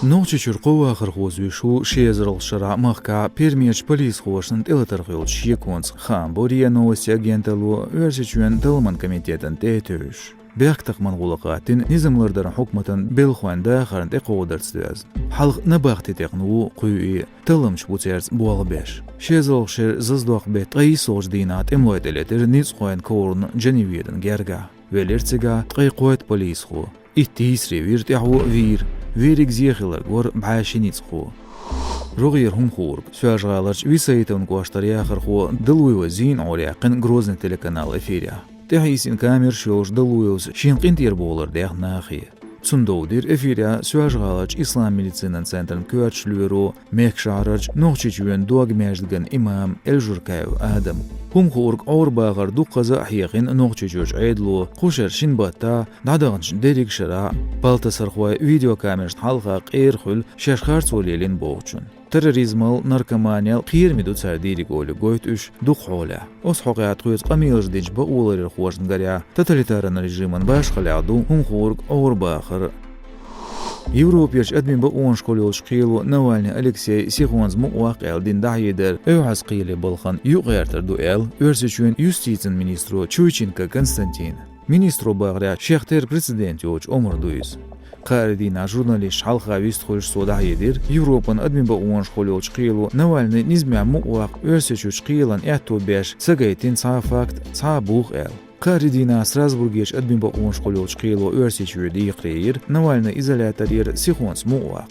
نوچ چرقو آخر خوزوی شو شیزرل شرع مخکا پیرمیچ پلیس خوشن تلترخیل شیکونس خام بوریا نوستی اگентلو ورشچون دلمن کمیتیتن تهتوش. بيختق من غلقاتين نظام لردر حكمتن بالخوان داخرن تقودرتستاز حلق نباختي تقنو قوي تلمش بوتيرز بوالباش شيزل شير ززدوق بيت اي سوج دينات املويت الاتر نيز خوان كورن جنيويدن جرگا وليرتسگا تقي قوات بوليس خو اتيس ريويرت يحو ويريك زيخلر غور بعاشينيز خو روغير هم خورب سواج غالرش ويسايتون قواشتر ياخر خو دلوي وزين عوريقن گروزن تلكنال افيريا تحيسين كامير شوش دلويوز شينقين تير بولر ديخ ناخي تسندودير افيريا سواج غالج اسلام ميديسينن سنترن كواتشلويرو ميك شعرج نوخشيچوين دوغ ميجدگن امام الجركايو ادم هم خورق اور باغر دو قزا حيقين نوخشيچوش عيدلو خوشر شنباتا دادغنش ديريك شرا بالتا سرخوا فيديو كاميرش حلقا قيرخل شاشخارت وليلين بوغچون terrorizmal, narkomaniyal, qiyirmidu tsardiri goli goyt üş duqola. Os hoqiyat qoyuz qamilj dijba uları xoşn garya totalitaryan rejimın başqaladu hum xorq or baxır. Европеш admin ba on shkolyol shqilu Navalny Alexey Sikhonz muwaqil din dahider evhas qili bolxan yuqerter duel örsüçün Justitin ministru Chuychenko Konstantin. Ministru bag'ra Shekhter prezident yoch omurduyuz. قاردينا جورناليست حلقة ويستخلش صداع يدير يوروبان أدمين بقوان شخوليول شقيلو نوالني نزمع مقواق ورسيشو شقيلان اعتو باش ساقايتين صا فاكت صا بوغ ال قاردينا ستراسبورغيش أدمين بقوان شخوليول شقيلو ورسيشو دي قرير نوالني إزالاترير سيخونس مقواق